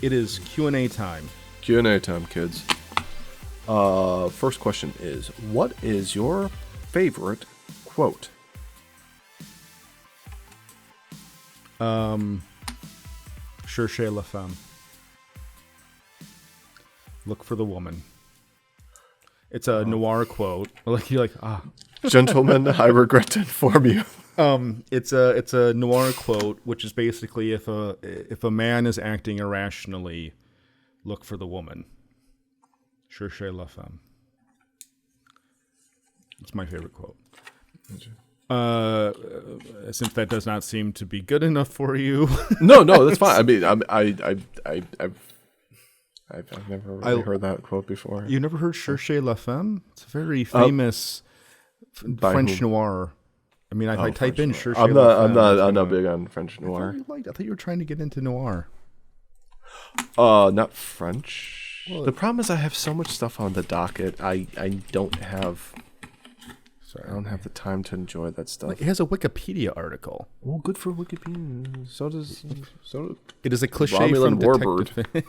It is Q&A time. Q&A time, kids. First question is, what is your favorite quote? Cherchez la femme. Look for the woman. It's a noir quote. You're like, Gentlemen, I regret to inform you. It's a noir quote, which is basically if a man is acting irrationally, look for the woman. Cherchez la femme. It's my favorite quote. Since that does not seem to be good enough for you. No, that's fine. I mean, I've never really heard that quote before. You never heard Cherchez la femme? It's a very famous French noir. I mean, if I type in Cherchez la femme, I'm not big on French noir. I thought you were trying to get into noir. Not French. Well, the problem is I have so much stuff on the docket. I don't have the time to enjoy that stuff. It has a Wikipedia article. Well, good for Wikipedia. So it is a cliche Romulan from Warbird.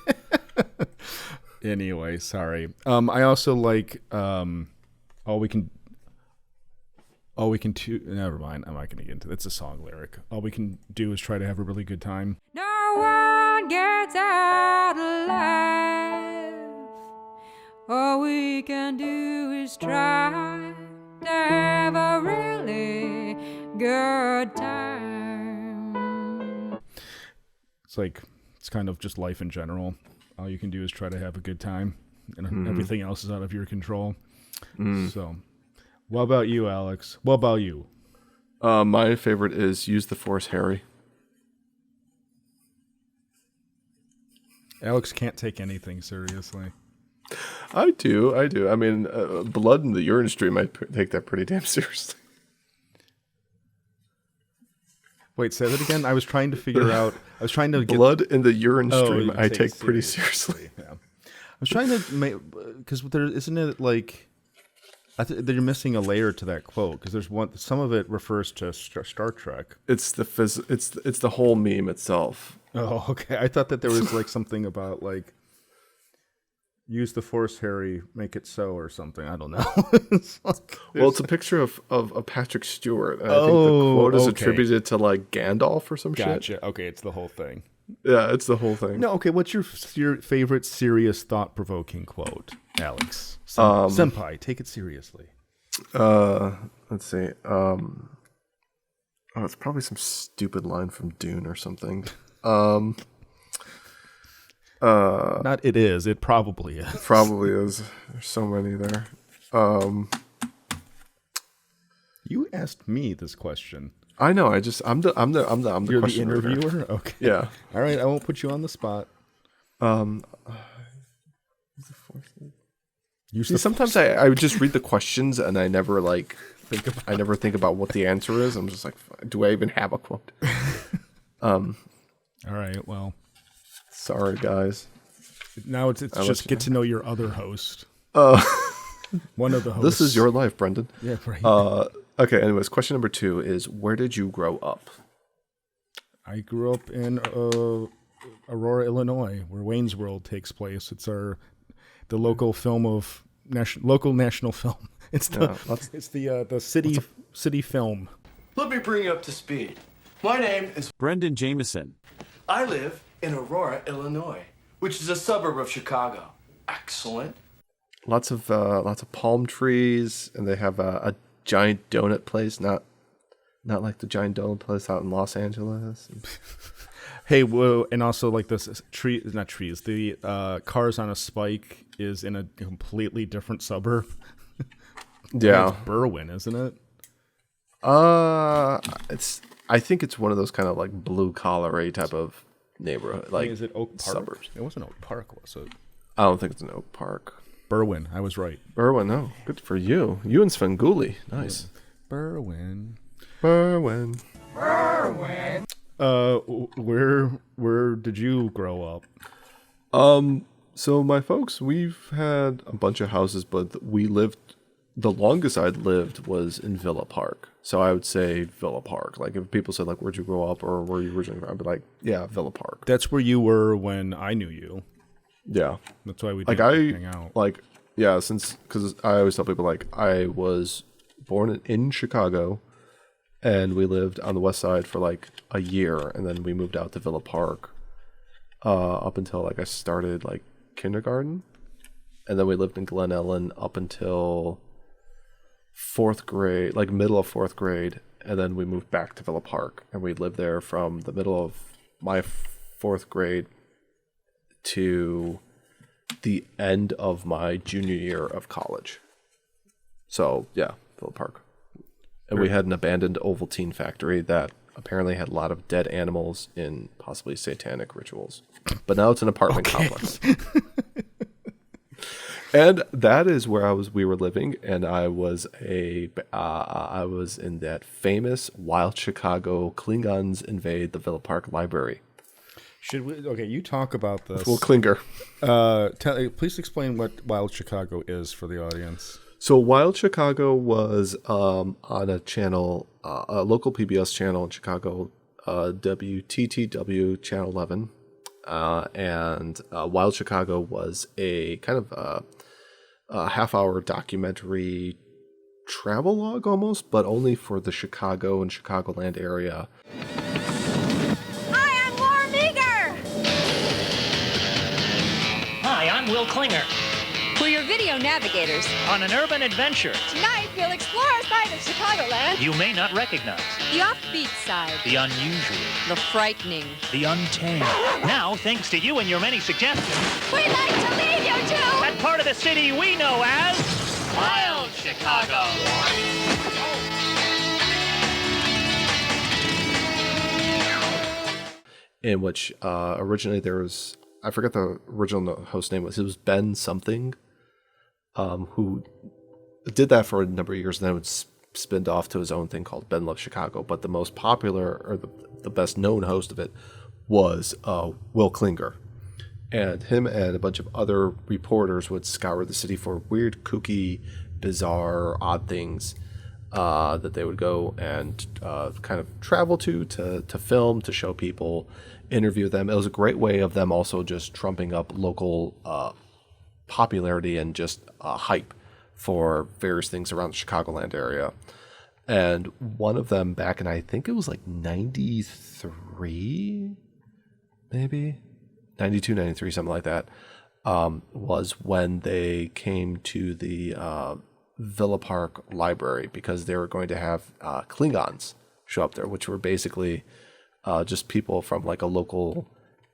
Anyway, sorry. I also like all we can do. Never mind. I'm not going to get into it. It's a song lyric. All we can do is try to have a really good time. No one gets out alive. All we can do is try to have a really good time. It's kind of just life in general. All you can do is try to have a good time, and everything else is out of your control. So, what about you, Alex? What about you? My favorite is use the Force, Harry. Alex can't take anything seriously. I do. I mean, blood in the urine stream, I take that pretty damn seriously. Wait, say that again? I was trying to figure out. I was trying to get blood in the urine stream. I take seriously. pretty seriously. Yeah. I was trying to make, because there isn't it like they're missing a layer to that quote, because there's one. Some of it refers to Star Trek. It's the whole meme itself. Oh, okay. I thought that there was like something about like use the Force, Harry, make it so, or something. I don't know. It's a picture of Patrick Stewart. And I think the quote is attributed to like Gandalf or some shit. Gotcha. Okay, it's the whole thing. Yeah, it's the whole thing. No, okay. What's your favorite serious, thought-provoking quote, Alex? Senpai, take it seriously. Let's see. It's probably some stupid line from Dune or something. Not it is. It probably is. It probably is. There's so many there. You asked me this question. I know. I'm the You're the interviewer. interviewer. Okay. Yeah. All right. I won't put you on the spot. Sometimes I would just read the questions and I never think about what the answer is. I'm just like, do I even have a quote? All right. Well, sorry guys. Now it's just get to know your other host. One of the hosts. This is your life, Brendan. Yeah. Right. Okay. Anyways, question number 2 is, where did you grow up? I grew up in Aurora, Illinois, where Wayne's World takes place. It's the local film of local national film. It's the city film. Let me bring you up to speed. My name is Brendan Jameson. I live in Aurora, Illinois, which is a suburb of Chicago. Excellent. Lots of palm trees, and they have a giant donut place, not like the giant donut place out in Los Angeles. Hey, whoa, and also like this not trees. The Cars on a Spike is in a completely different suburb. Yeah, it's Berwyn, isn't it? I think it's one of those kind of like blue collar type of neighborhood. Like, is it Oak Park? Suburbs. It wasn't Oak Park, was it? I don't think it's an Oak Park. Berwyn, I was right. Berwyn, no, good for you. You and Svengoolie, nice. Berwyn. Where did you grow up? So my folks, we've had a bunch of houses, but we lived the longest I'd lived was in Villa Park. So I would say Villa Park. Like if people said like, where'd you grow up or where you originally from? I'd be like, yeah, Villa Park. That's where you were when I knew you. Yeah. That's why we like didn't hang out. Like, yeah, because I always tell people like I was born in Chicago and we lived on the west side for like a year. And then we moved out to Villa Park up until like I started like kindergarten. And then we lived in Glen Ellen up until 4th grade, like middle of 4th grade. And then we moved back to Villa Park. And we lived there from the middle of my 4th grade to the end of my junior year of college. So, yeah, Villa Park. And we had an abandoned Ovaltine factory that apparently had a lot of dead animals in possibly satanic rituals. But now it's an apartment complex. And that is where we were living, and I was in that famous Wild Chicago Klingons invade the Villa Park Library. Should we? Okay, you talk about this. Will Klinger. Please explain what Wild Chicago is for the audience. So Wild Chicago was on a channel, a local PBS channel in Chicago, WTTW Channel 11. And Wild Chicago was a kind of a half-hour documentary travelogue almost, but only for the Chicago and Chicagoland area. Hi, I'm Laura Meager. Hi, I'm Will Klinger. We're your video navigators. On an urban adventure Tonight, we'll explore a side of Chicagoland. you may not recognize. The offbeat side. The unusual. The frightening. The untamed. Now, thanks to you and your many suggestions, We'd like to lead you to... that part of the city we know as Wild Chicago. In which originally there was, I forget the original host name was, it was Ben something, who did that for a number of years and then would spin off to his own thing called Ben Loves Chicago. But the most popular, or the best known host of it was Will Klinger. And him and a bunch of other reporters would scour the city for weird, kooky, bizarre, odd things that they would go and kind of travel to film, to show people, interview them. It was a great way of them also just trumping up local popularity and just hype for various things around the Chicagoland area. And one of them back in, I think it was like 93, maybe? 92, 93, something like that, was when they came to the Villa Park Library because they were going to have Klingons show up there, which were basically just people from like a local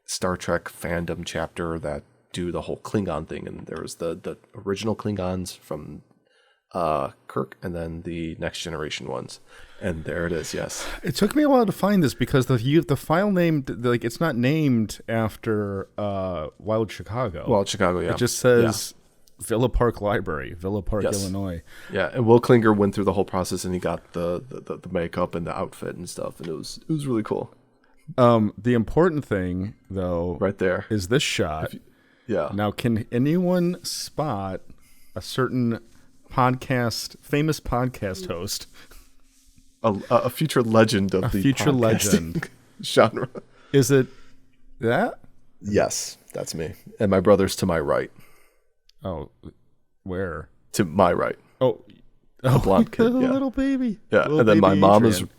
Star Trek fandom chapter that do the whole Klingon thing. And there was the original Klingons from Kirk and then the Next Generation ones. And there it is, yes. It took me a while to find this because the file name, like, it's not named after Wild Chicago. Wild Chicago, yeah. It just says Villa Park Library, Villa Park, Illinois. Yeah, and Will Klinger went through the whole process and he got the makeup and the outfit and stuff, and it was really cool. The important thing, though, right there, is this shot. Yeah. Now, can anyone spot a certain famous podcast host? A future legend of the future legend genre. Is it that? Yes, that's me. And my brother's to my right. Oh, where? To my right. Oh, a blonde kid. Yeah. Little baby. Yeah, little and then my mom Adrian.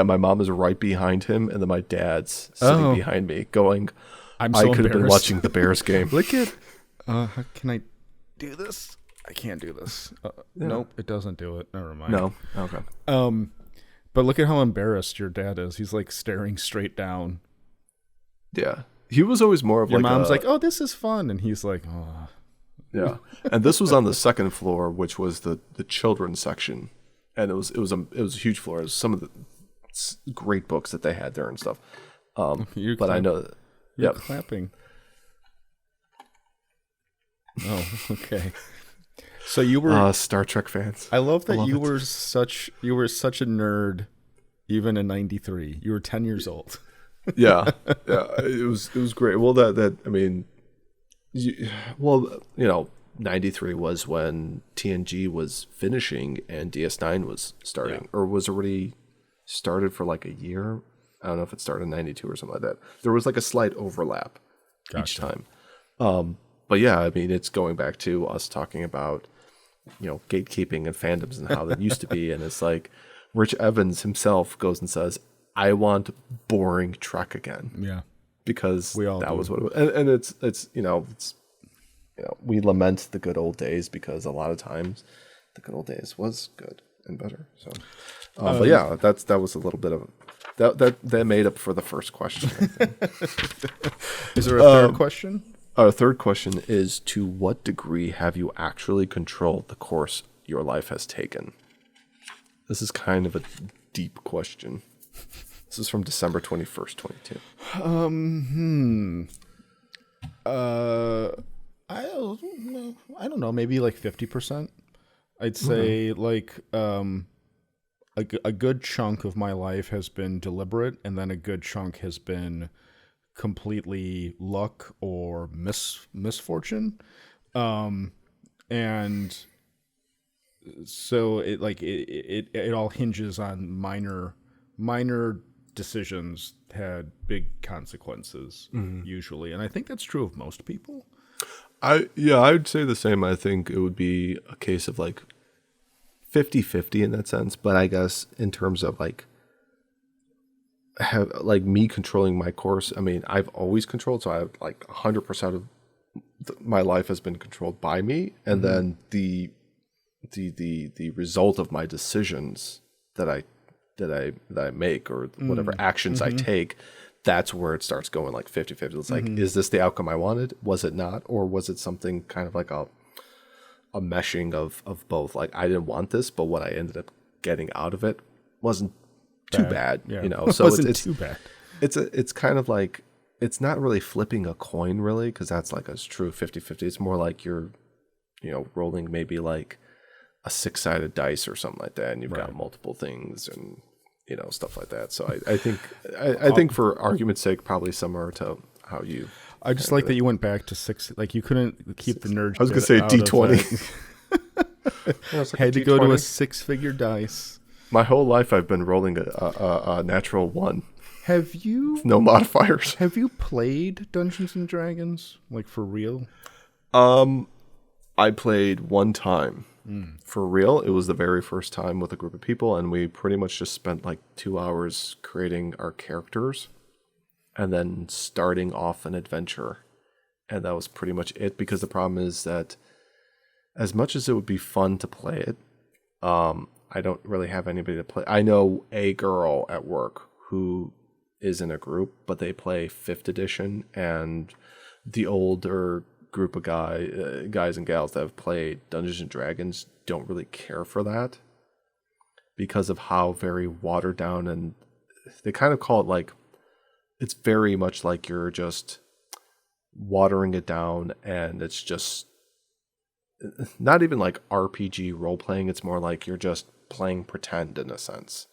my mom is right behind him, and then my dad's sitting behind me, going, I could have been watching the Bears game. Look at, can I do this? I can't do this. Nope, it doesn't do it. Never mind. No, okay. But look at how embarrassed your dad is. He's like staring straight down. Yeah, he was always more of your like mom's like, oh, this is fun, and he's like, oh. Yeah, and this was on the second floor, which was the children's section, and it was a huge floor. It was some of the great books that they had there and stuff. But I know, you're clapping. Oh, okay. So you were Star Trek fans. I love that you were such a nerd, even in '93. You were 10 years old. yeah, it was great. Well, I mean. 93 was when TNG was finishing and DS9 was starting, or was already started for like a year. I don't know if it started in 92 or something like that. There was like a slight overlap each time. But yeah, I mean, it's going back to us talking about, gatekeeping and fandoms and how that used to be. And it's like Rich Evans himself goes and says, I want boring Trek again. Yeah. Because that was what it was. And it's we lament the good old days because a lot of times the good old days was good and better. So, but yeah, that was a little bit of that made up for the first question. I think. Is there a third question? Our third question is, to what degree have you actually controlled the course your life has taken? This is kind of a deep question. This is from December 21st, 22. I don't know, maybe like 50%. I'd say like a good chunk of my life has been deliberate, and then a good chunk has been completely luck or misfortune. And so it all hinges on minor decisions had big consequences usually, and I think that's true of most people. I'd say the same. I think it would be a case of like 50-50 in that sense, but I guess in terms of like have like me controlling my course, I mean, I've always controlled, so I have like 100% of my life has been controlled by me, and then the result of my decisions that I make, or whatever actions I take, that's where it starts going like 50-50. It's like, is this the outcome I wanted? Was it not? Or was it something kind of like a meshing of both? Like, I didn't want this, but what I ended up getting out of it wasn't too bad. So it's too bad. It's kind of like, it's not really flipping a coin really, because that's like a true 50-50. It's more like you're, rolling maybe like a 6-sided dice or something like that, and you've got multiple things and stuff like that. So I think for argument's sake, probably similar to how you. I just like that you went back to 6. Like, you couldn't keep the nerd. I was gonna say D20. Had to go to a 6-figure dice. My whole life I've been rolling a natural 1. Have you no modifiers? Have you played Dungeons and Dragons, like, for real? I played one time. For real. It was the very first time with a group of people, and we pretty much just spent like 2 hours creating our characters and then starting off an adventure. And that was pretty much it, because the problem is that as much as it would be fun to play it, I don't really have anybody to play. I know a girl at work who is in a group, but they play 5th edition, and the older group of guys and gals that have played Dungeons and Dragons don't really care for that because of how very watered down, and they kind of call it like, it's very much like you're just watering it down, and it's just not even like RPG role playing. It's more like you're just playing pretend in a sense,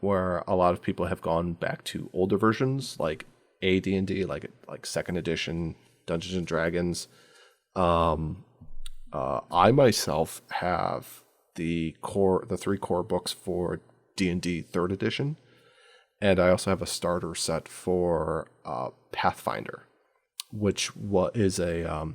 where a lot of people have gone back to older versions like AD&D, like 2nd edition Dungeons and Dragons. I myself have the 3 core books for D&D 3rd edition, and I also have a starter set for Pathfinder, which is a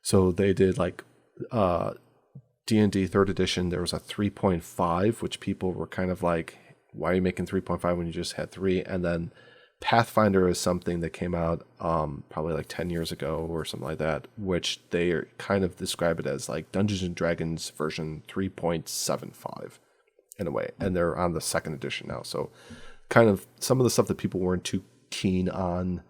so they did like D&D 3rd edition. There was a 3.5, which people were kind of like, why are you making 3.5 when you just had 3? And then Pathfinder is something that came out probably like 10 years ago or something like that, which they kind of describe it as like Dungeons and Dragons version 3.75 in a way. And they're on the 2nd edition now. So kind of some of the stuff that people weren't too keen on,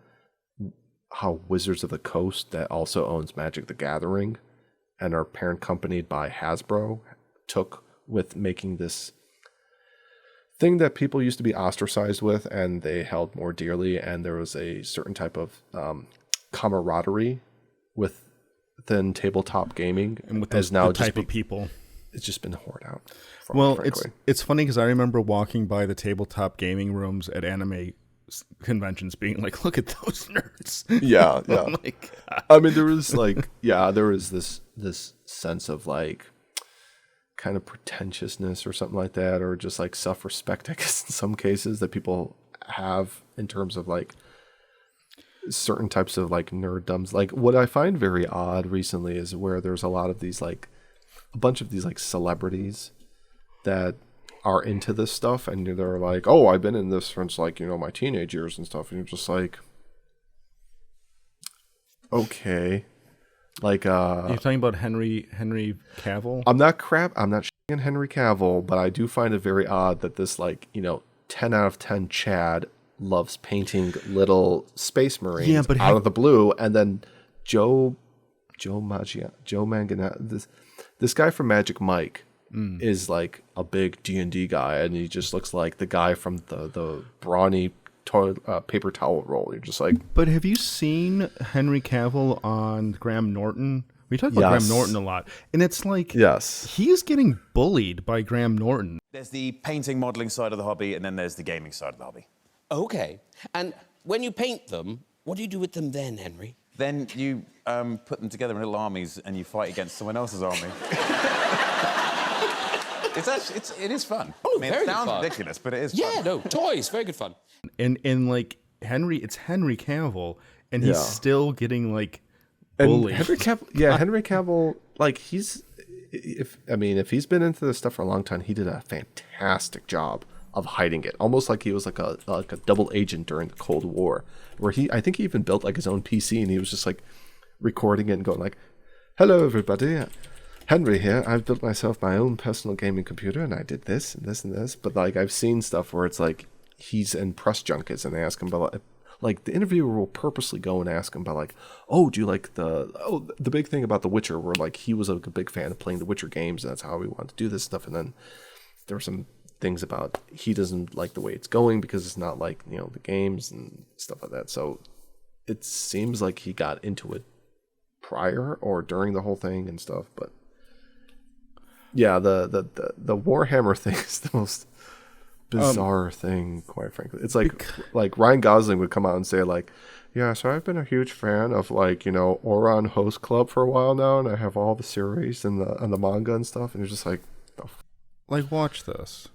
how Wizards of the Coast, that also owns Magic the Gathering and are parent companied by Hasbro, took with making this thing that people used to be ostracized with and they held more dearly, and there was a certain type of camaraderie within tabletop gaming, and with those now type of people, it's just been hoard out. Well, it's funny because I remember walking by the tabletop gaming rooms at anime conventions being like, look at those nerds. Yeah. Oh my God. I mean, there was this sense of like kind of pretentiousness or something like that, or just like self-respect, I guess, in some cases that people have in terms of like certain types of like nerddoms. Like what I find very odd recently is where there's a lot of these like a bunch of these like celebrities that are into this stuff, and they're like, oh, I've been in this since like, my teenage years and stuff, and you're just like, okay. Like You're talking about Henry Cavill? I'm not shitting Henry Cavill, but I do find it very odd that this 10 out of 10 Chad loves painting little space marines out of the blue, and then Joe Manganiello, this guy from Magic Mike is like a big D&D guy, and he just looks like the guy from the brawny paper towel roll. You're just like, but have you seen Henry Cavill on Graham Norton? We talk about Graham Norton a lot, and it's like, he's getting bullied by Graham Norton. There's the painting, modeling side of the hobby, and then there's the gaming side of the hobby. Okay. And when you paint them, what do you do with them then, Henry? Then you put them together in little armies and you fight against someone else's army. It is fun. Oh, I mean, very it sounds fun. ridiculous, but it is fun. Yeah, no, toys, very good fun. And like it's Henry Cavill, and he's still getting like bullied. Henry Cavill, like if he's been into this stuff for a long time, he did a fantastic job of hiding it, almost like he was like a double agent during the Cold War, where I think he even built like his own PC, and he was just like recording it and going like, "Hello, everybody. Henry here. I've built myself my own personal gaming computer, and I did this and this and this." But like I've seen stuff where it's like he's in press junkets, and they ask him about like the interviewer will purposely go and ask him about like, "Oh, do you like the big thing about The Witcher?" Where like he was a big fan of playing the Witcher games, and that's how he wanted to do this stuff. And then there were some things about he doesn't like the way it's going because it's not like the games and stuff like that. So it seems like he got into it prior or during the whole thing and stuff, but. Yeah, the Warhammer thing is the most bizarre thing, quite frankly. It's like Ryan Gosling would come out and say like, "Yeah, so I've been a huge fan of Oron Host Club for a while now, and I have all the series and the manga and stuff." And you're just like, like, watch this.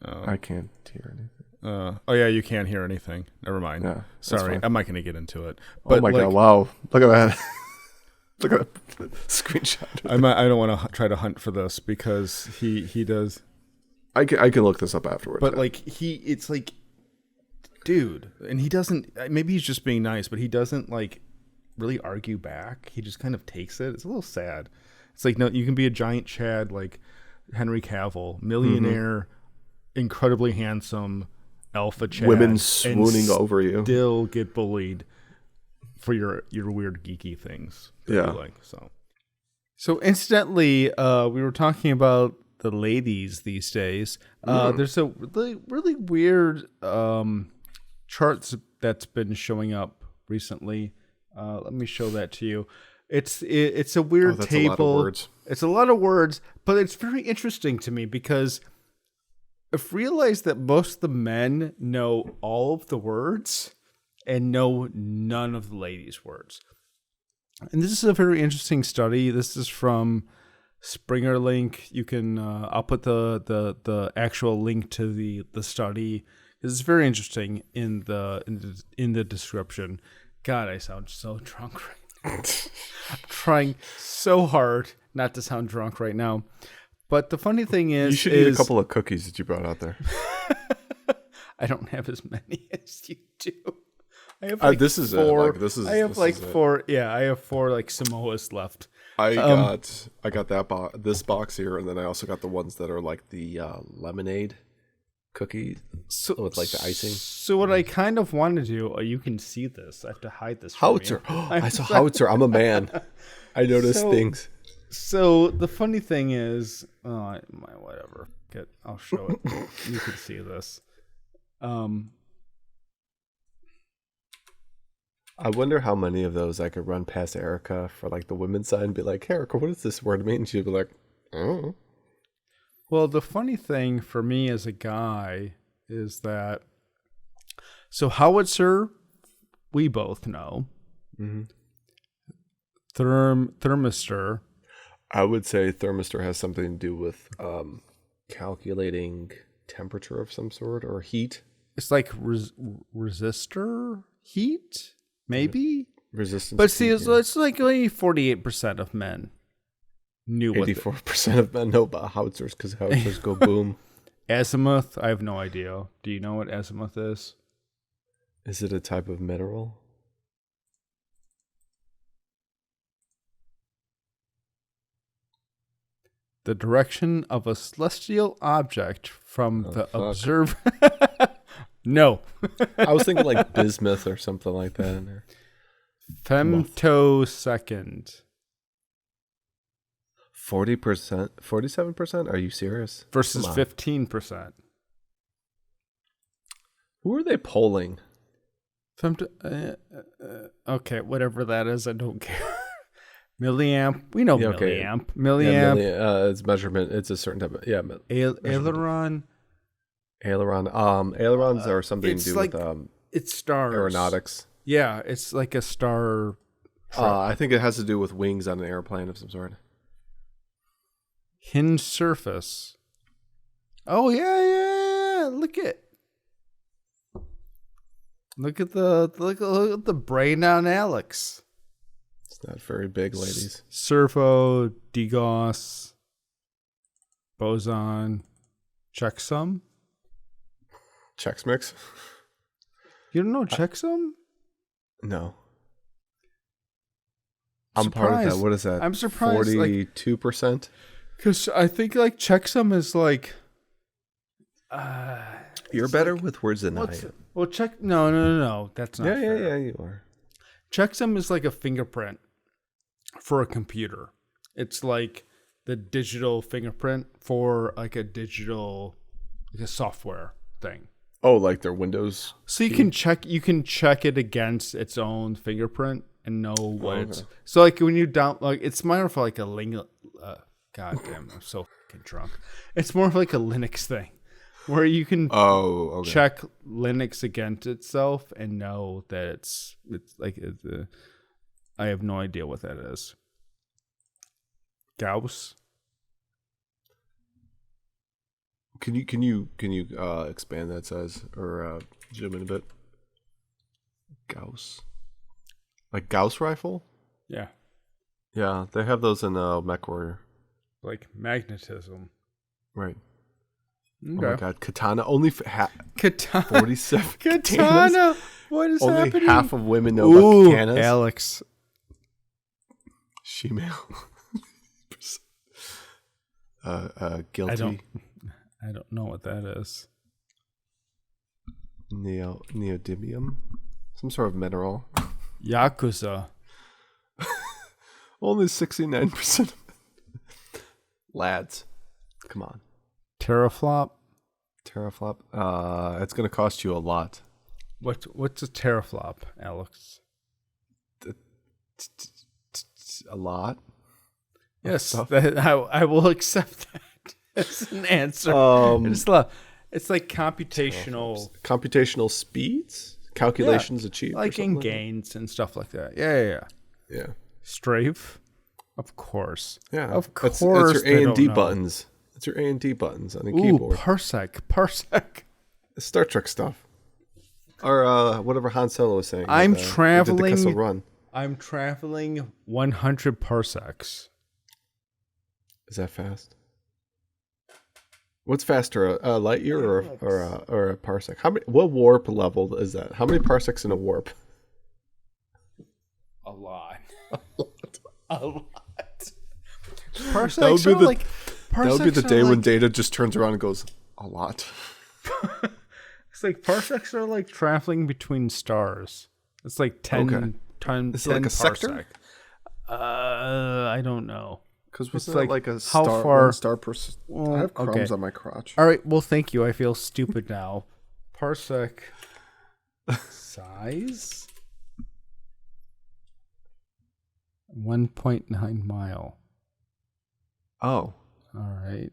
I can't hear anything. Oh yeah, you can't hear anything. Never mind. Yeah, sorry, I'm not going to get into it. But oh my god! Wow, look at that! Look at that screenshot. I don't want to try to hunt for this because he does. I can look this up afterwards. But it's like, dude, and he doesn't. Maybe he's just being nice, but he doesn't like really argue back. He just kind of takes it. It's a little sad. It's like, no, you can be a giant Chad like Henry Cavill, millionaire, incredibly handsome. Alpha Chad, women swooning over you, still get bullied for your weird geeky things. So incidentally, we were talking about the ladies these days. There's a really weird charts that's been showing up recently. Let me show that to you. It's a weird table. A lot of words. It's a lot of words, but it's very interesting to me because I've realized that most of the men know all of the words and know none of the ladies' words. And this is a very interesting study. This is from Springer Link. You can I'll put the actual link to the study. It's very interesting in the description. God, I sound so drunk right now. I'm trying so hard not to sound drunk right now. But the funny thing is, you should eat a couple of cookies that you brought out there. I don't have as many as you do. I have like this is four. it. Like, I have like four. Yeah, I have four like Samoas left. I got this box here, and then I also got the ones that are like the lemonade cookie with like the icing. So what I kind of want to do, you can see this. I have to hide this. Howitzer. I saw Howitzer. I'm a man. I notice things. So the funny thing is, whatever. I'll show it. You can see this. I wonder how many of those I could run past Erica for like the women's side and be like, hey, Erica, what does this word mean? And she'd be like, I don't know. Well, the funny thing for me as a guy is that, so howitzer, we both know. Mm-hmm. Thermistor. I would say thermistor has something to do with calculating temperature of some sort or heat. It's like resistor heat, maybe? Resistance. But see, it's like only 48% of men knew 84% of men know about howitzers because howitzers go boom. Azimuth, I have no idea. Do you know what azimuth is? Is it a type of mineral? The direction of a celestial object from the observer. No. I was thinking like bismuth or something like that. Femtosecond. 40%? 47%? Are you serious? Versus 15%. Who are they polling? Okay, whatever that is, I don't care. Milliamp. We know milliamp. Yeah, Milliamp. it's measurement. It's a certain type of Aileron. Ailerons are something to do like, with it's stars. aeronautics. Yeah, it's like a star. I think it has to do with wings on an airplane of some sort. Hinge surface. Oh yeah. Look at the brain on Alex. It's not very big, ladies. Servo, DGOS, boson, checksum. Chex Mix? You don't know checksum? No. I'm part of that. What is that? I'm surprised. 42%? Because I think like checksum is like. You're better with words than I am. Well, No. That's not fair. Yeah, you are. Checksum is like a fingerprint for a computer. It's like the digital fingerprint for like a software thing. Oh, like their Windows. So you can check it against its own fingerprint and know what it's. So like when you it's more of like a God damn, I'm so fucking drunk. It's more of like a Linux thing, where you can check Linux against itself and know that it's like I have no idea what that is. Gauss. Can you expand that size or zoom in a bit? Gauss, like Gauss rifle? Yeah. Yeah, they have those in MechWarrior. Like magnetism. Right. Okay. Oh my god, Katana only Katana 47 Katana. What is only happening? Half of women know about katanas. Alex. Shemale. Guilty. I don't know what that is. Neodymium, some sort of mineral. Yakuza. Only 69%. Lads, come on. Teraflop. It's going to cost you a lot. What's a teraflop, Alex? A lot. Yes, I will accept that. It's an answer. It's like computational speeds, calculations achieved, like in gains and stuff like that. Yeah. Strafe, of course. Yeah, of course. It's your A and D buttons. It's your A and D buttons on the keyboard. Parsec. Star Trek stuff, or whatever Han Solo was saying. I'm traveling. The Kessel Run. I'm traveling 100 parsecs. Is that fast? What's faster, a light year or a parsec? What warp level is that? How many parsecs in a warp? A lot. Parsecs are like. That would be the day when Data just turns around and goes, a lot. It's like parsecs are like traveling between stars. It's like 10 times. Is it like a sector? I don't know. Because wasn't like a how star, far? 1 star per... I have crumbs on my crotch. All right. Well, thank you. I feel stupid now. Parsec size? 1.9 mile. Oh. All right.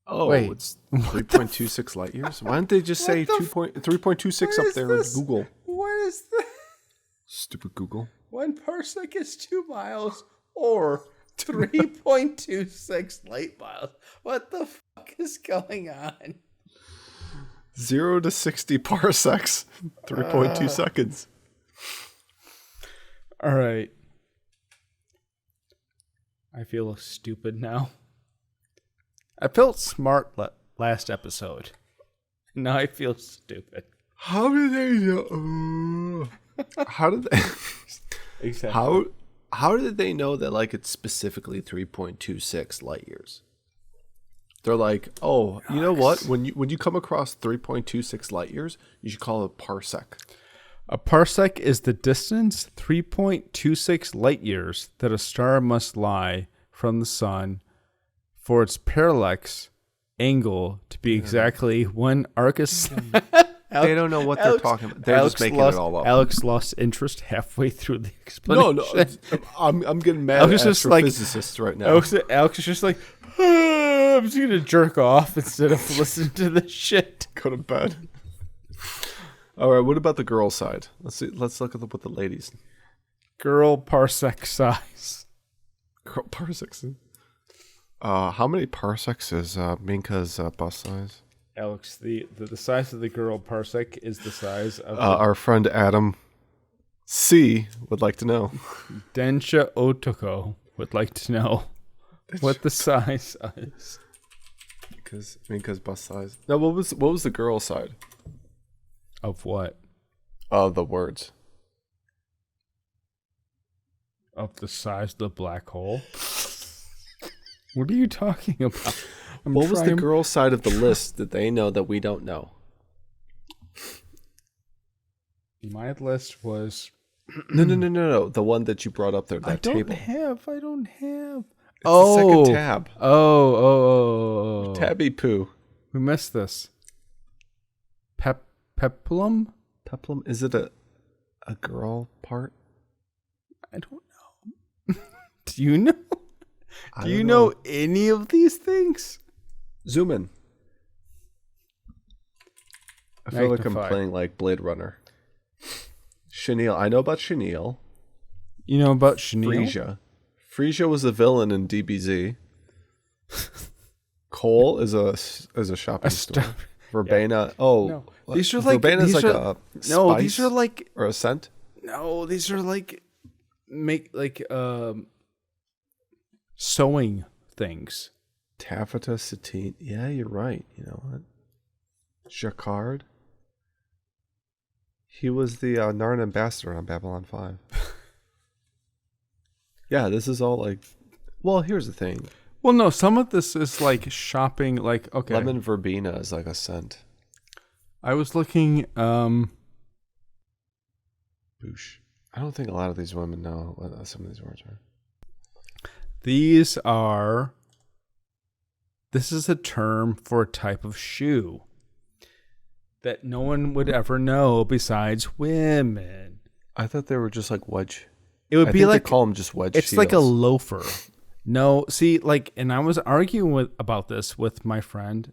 Oh, Wait. it's 3.26 light years? Why didn't they just say 3.26 up there in Google? What is this? Stupid Google. 1 parsec is 2 miles or 3.26 light miles. What the fuck is going on? 0 to 60 parsecs, 3.2 seconds. All right. I feel stupid now. I felt smart last episode. Now I feel stupid. How did they know? How did they? Exactly. How did they know that like it's specifically 3.26 light years? They're like, oh, you know what? When you come across 3.26 light years, you should call it a parsec. A parsec is the distance 3.26 light years that a star must lie from the sun for its parallax angle to be exactly one arcus. They don't know what they're talking about. They're just making it all up. Alex lost interest halfway through the explanation. No, I'm getting mad at astrophysicists right now. Alex is just like, I'm just going to jerk off instead of listening to this shit. Go to bed. All right, what about the girl side? Let's look at what the ladies. Girl parsec size. Girl parsecs. How many parsecs is Minka's bust size? Alex, the size of the girl parsec is the size of our friend Adam C would like to know. Densha Otoko would like to know what the size is. Because Minka's bust size. No, what was the girl side? Of what? Of the words. Of the size of the black hole? What are you talking about? What was the girl side of the list that they know that we don't know? My list was... No. The one that you brought up there, that table. I don't have. It's the second tab. Oh. Tabby poo. We missed this. Peplum? Peplum? Is it a girl part? I don't know. Do you know? Do you know any of these things? Zoom in. I feel like I'm Magnify. playing like Blade Runner. Chenille. I know about Chenille. You know about Chenille? Frisia. Frisia was the villain in DBZ. Cole is a shopping store. Verbena. Yeah. Oh, no. These are like Verbena's like a spice these are like or a scent. No, these are like sewing things. Taffeta, sateen. Yeah, you're right. You know what? Jacquard. He was the Narn ambassador on Babylon 5. Yeah, this is all like... Well, here's the thing. Well, no, some of this is like shopping, like, okay. Lemon verbena is like a scent. I was looking... Boosh. I don't think a lot of these women know what some of these words are. These are... This is a term for a type of shoe that no one would ever know besides women. I thought they were just like wedge. It would be like they call them just wedge. It's heels. like a loafer. No, see, like, and I was arguing about this with my friend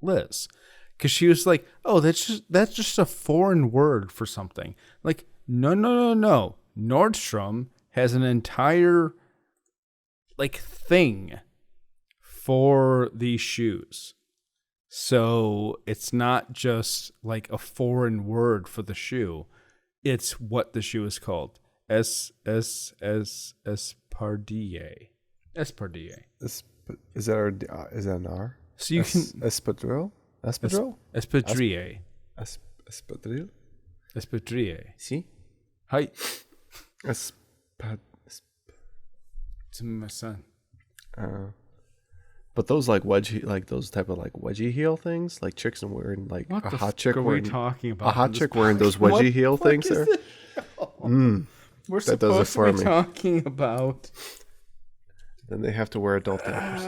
Liz, because she was like, "Oh, that's just a foreign word for something." Like, no. Nordstrom has an entire like thing for these shoes. So it's not just like a foreign word for the shoe. It's what the shoe is called. Espardier. Is that an R? So you can espadrille? Espadrille. Espadrille? Espadrille. See? Hi. It's my son. But those like those type of like wedgie heel things, like chicks and wearing like what a hot chick are wearing we talking about? A hot chick wearing those wedgie heel things there. We're that does it supposed for to be me. talking about. Then they have to wear adult diapers.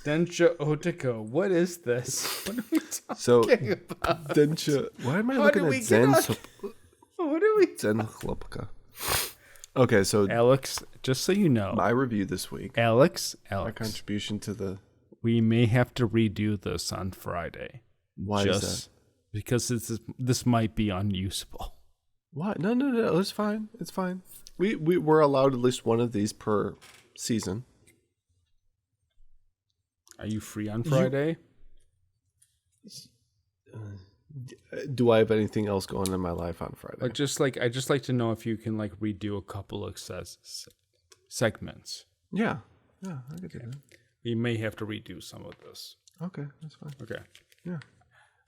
Densha Otoko. What is this? What are we talking about? Densha. Why am I How looking do we at Zen? What are Zen chlopka. Okay, so Alex, just so you know, my review this week. Alex, My contribution to the. we may have to redo this on Friday. Why is that? Because this might be unusable. What? No. It's fine. It's fine. We're allowed at least one of these per season. Are you free on Friday? Do I have anything else going in my life on Friday? I just like to know if you can like redo a couple of segments. Yeah, I could do that. We may have to redo some of this. Okay, that's fine. Okay. Yeah.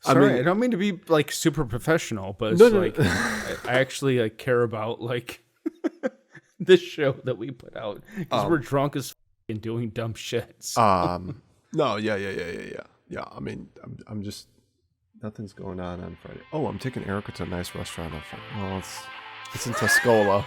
Sorry, I don't mean to be like super professional, but it's I actually like care about like this show that we put out because we're drunk as and doing dumb shit. So. No, yeah. I mean, I'm just nothing's going on Friday. Oh, I'm taking Erica to a nice restaurant on Friday. Well, it's in Tuscola.